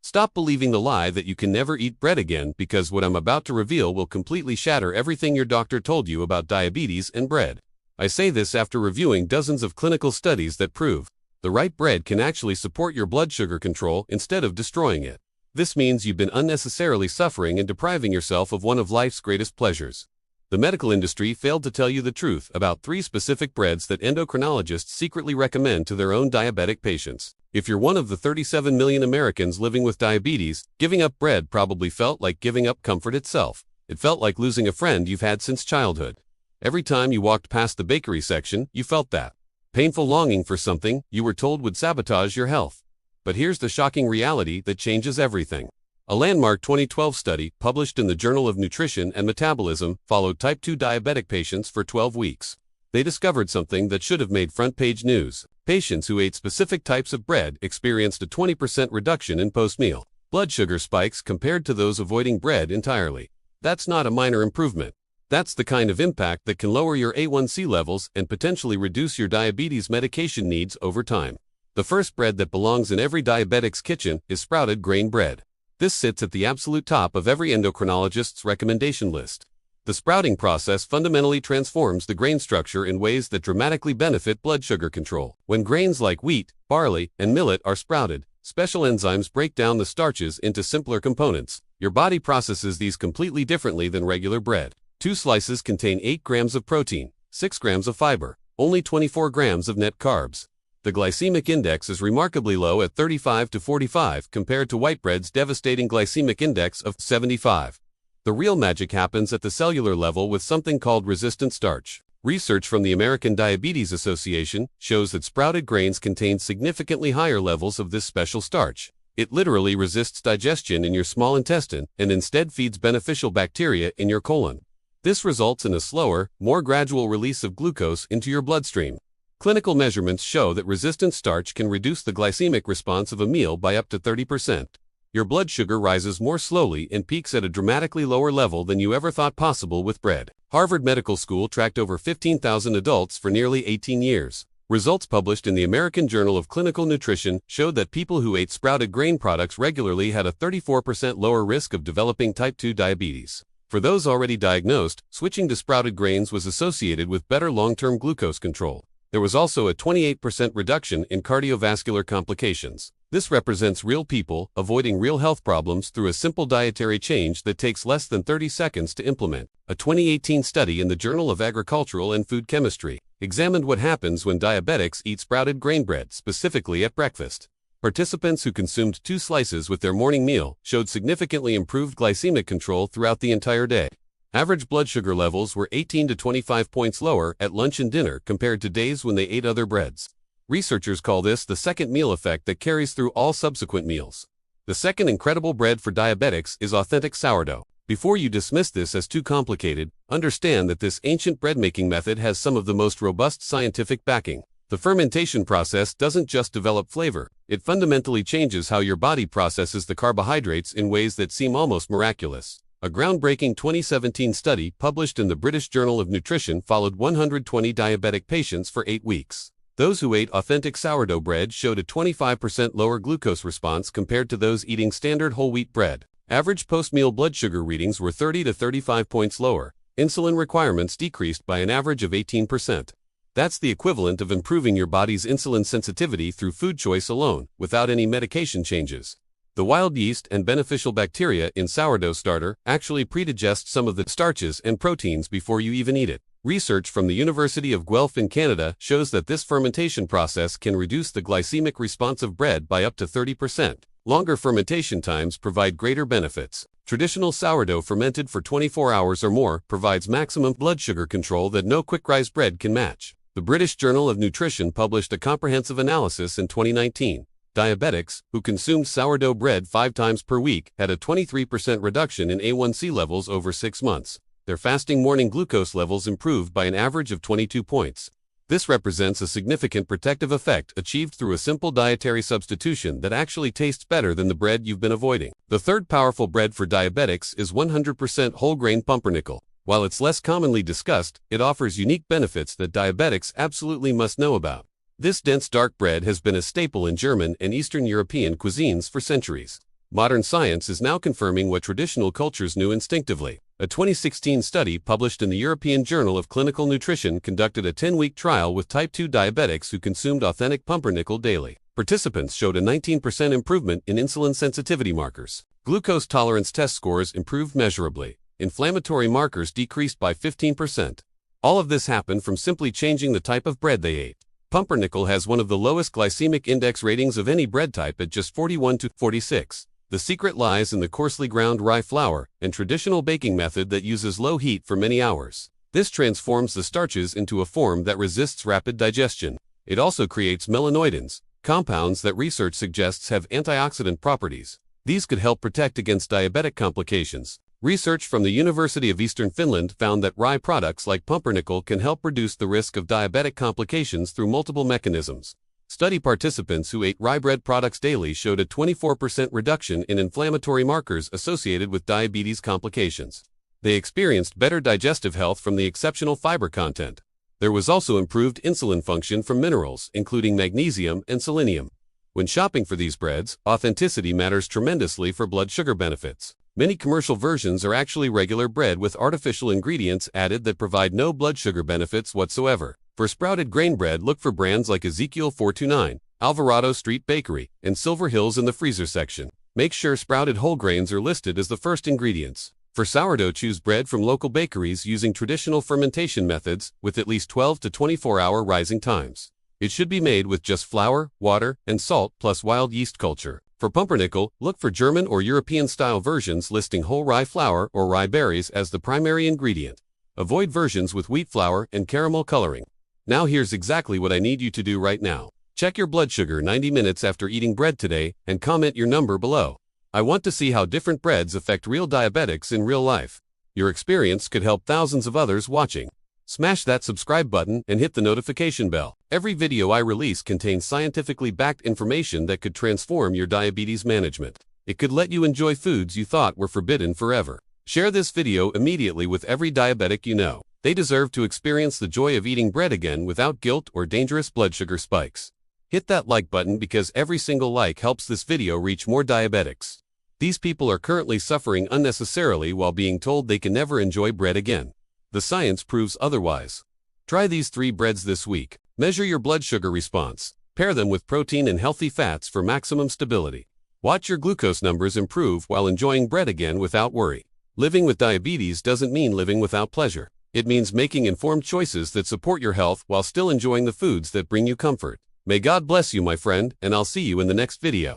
Stop believing the lie that you can never eat bread again, because what I'm about to reveal will completely shatter everything your doctor told you about diabetes and bread. I say this after reviewing dozens of clinical studies that prove the right bread can actually support your blood sugar control instead of destroying it. This means you've been unnecessarily suffering and depriving yourself of one of life's greatest pleasures. The medical industry failed to tell you the truth about 3 specific breads that endocrinologists secretly recommend to their own diabetic patients. If you're one of the 37 million Americans living with diabetes, giving up bread probably felt like giving up comfort itself. It felt like losing a friend you've had since childhood. Every time you walked past the bakery section, you felt that painful longing for something you were told would sabotage your health. But here's the shocking reality that changes everything. A landmark 2012 study, published in the Journal of Nutrition and Metabolism, followed type 2 diabetic patients for 12 weeks. They discovered something that should have made front-page news. Patients who ate specific types of bread experienced a 20% reduction in post-meal blood sugar spikes compared to those avoiding bread entirely. That's not a minor improvement. That's the kind of impact that can lower your A1C levels and potentially reduce your diabetes medication needs over time. The first bread that belongs in every diabetic's kitchen is sprouted grain bread. This sits at the absolute top of every endocrinologist's recommendation list. The sprouting process fundamentally transforms the grain structure in ways that dramatically benefit blood sugar control. When grains like wheat, barley, and millet are sprouted, special enzymes break down the starches into simpler components. Your body processes these completely differently than regular bread. 2 slices contain 8 grams of protein, 6 grams of fiber, only 24 grams of net carbs. The glycemic index is remarkably low at 35 to 45 compared to white bread's devastating glycemic index of 75. The real magic happens at the cellular level with something called resistant starch. Research from the American Diabetes Association shows that sprouted grains contain significantly higher levels of this special starch. It literally resists digestion in your small intestine and instead feeds beneficial bacteria in your colon. This results in a slower, more gradual release of glucose into your bloodstream. Clinical measurements show that resistant starch can reduce the glycemic response of a meal by up to 30%. Your blood sugar rises more slowly and peaks at a dramatically lower level than you ever thought possible with bread. Harvard Medical School tracked over 15,000 adults for nearly 18 years. Results published in the American Journal of Clinical Nutrition showed that people who ate sprouted grain products regularly had a 34% lower risk of developing type 2 diabetes. For those already diagnosed, switching to sprouted grains was associated with better long-term glucose control. There was also a 28% reduction in cardiovascular complications. This represents real people avoiding real health problems through a simple dietary change that takes less than 30 seconds to implement. A 2018 study in the Journal of Agricultural and Food Chemistry examined what happens when diabetics eat sprouted grain bread, specifically at breakfast. Participants who consumed 2 slices with their morning meal showed significantly improved glycemic control throughout the entire day. Average blood sugar levels were 18 to 25 points lower at lunch and dinner compared to days when they ate other breads. Researchers call this the second meal effect that carries through all subsequent meals. The second incredible bread for diabetics is authentic sourdough. Before you dismiss this as too complicated, understand that this ancient bread-making method has some of the most robust scientific backing. The fermentation process doesn't just develop flavor, it fundamentally changes how your body processes the carbohydrates in ways that seem almost miraculous. A groundbreaking 2017 study published in the British Journal of Nutrition followed 120 diabetic patients for 8 weeks. Those who ate authentic sourdough bread showed a 25% lower glucose response compared to those eating standard whole wheat bread. Average post-meal blood sugar readings were 30 to 35 points lower. Insulin requirements decreased by an average of 18%. That's the equivalent of improving your body's insulin sensitivity through food choice alone, without any medication changes. The wild yeast and beneficial bacteria in sourdough starter actually predigest some of the starches and proteins before you even eat it. Research from the University of Guelph in Canada shows that this fermentation process can reduce the glycemic response of bread by up to 30%. Longer fermentation times provide greater benefits. Traditional sourdough fermented for 24 hours or more provides maximum blood sugar control that no quick-rise bread can match. The British Journal of Nutrition published a comprehensive analysis in 2019. Diabetics, who consumed sourdough bread 5 times per week, had a 23% reduction in A1C levels over 6 months. Their fasting morning glucose levels improved by an average of 22 points. This represents a significant protective effect achieved through a simple dietary substitution that actually tastes better than the bread you've been avoiding. The third powerful bread for diabetics is 100% whole grain pumpernickel. While it's less commonly discussed, it offers unique benefits that diabetics absolutely must know about. This dense dark bread has been a staple in German and Eastern European cuisines for centuries. Modern science is now confirming what traditional cultures knew instinctively. A 2016 study published in the European Journal of Clinical Nutrition conducted a 10-week trial with type 2 diabetics who consumed authentic pumpernickel daily. Participants showed a 19% improvement in insulin sensitivity markers. Glucose tolerance test scores improved measurably. Inflammatory markers decreased by 15%. All of this happened from simply changing the type of bread they ate. Pumpernickel has one of the lowest glycemic index ratings of any bread type at just 41 to 46. The secret lies in the coarsely ground rye flour and traditional baking method that uses low heat for many hours. This transforms the starches into a form that resists rapid digestion. It also creates melanoidins, compounds that research suggests have antioxidant properties. These could help protect against diabetic complications. Research from the University of Eastern Finland found that rye products like pumpernickel can help reduce the risk of diabetic complications through multiple mechanisms. Study participants who ate rye bread products daily showed a 24% reduction in inflammatory markers associated with diabetes complications. They experienced better digestive health from the exceptional fiber content. There was also improved insulin function from minerals, including magnesium and selenium. When shopping for these breads, authenticity matters tremendously for blood sugar benefits. Many commercial versions are actually regular bread with artificial ingredients added that provide no blood sugar benefits whatsoever. For sprouted grain bread, look for brands like Ezekiel 429, Alvarado Street Bakery, and Silver Hills in the freezer section. Make sure sprouted whole grains are listed as the first ingredients. For sourdough, choose bread from local bakeries using traditional fermentation methods with at least 12 to 24-hour rising times. It should be made with just flour, water, and salt plus wild yeast culture. For pumpernickel, look for German or European-style versions listing whole rye flour or rye berries as the primary ingredient. Avoid versions with wheat flour and caramel coloring. Now here's exactly what I need you to do right now. Check your blood sugar 90 minutes after eating bread today and comment your number below. I want to see how different breads affect real diabetics in real life. Your experience could help thousands of others watching. Smash that subscribe button and hit the notification bell. Every video I release contains scientifically backed information that could transform your diabetes management. It could let you enjoy foods you thought were forbidden forever. Share this video immediately with every diabetic you know. They deserve to experience the joy of eating bread again without guilt or dangerous blood sugar spikes. Hit that like button because every single like helps this video reach more diabetics. These people are currently suffering unnecessarily while being told they can never enjoy bread again. The science proves otherwise. Try these 3 breads this week. Measure your blood sugar response. Pair them with protein and healthy fats for maximum stability. Watch your glucose numbers improve while enjoying bread again without worry. Living with diabetes doesn't mean living without pleasure. It means making informed choices that support your health while still enjoying the foods that bring you comfort. May God bless you, my friend, and I'll see you in the next video.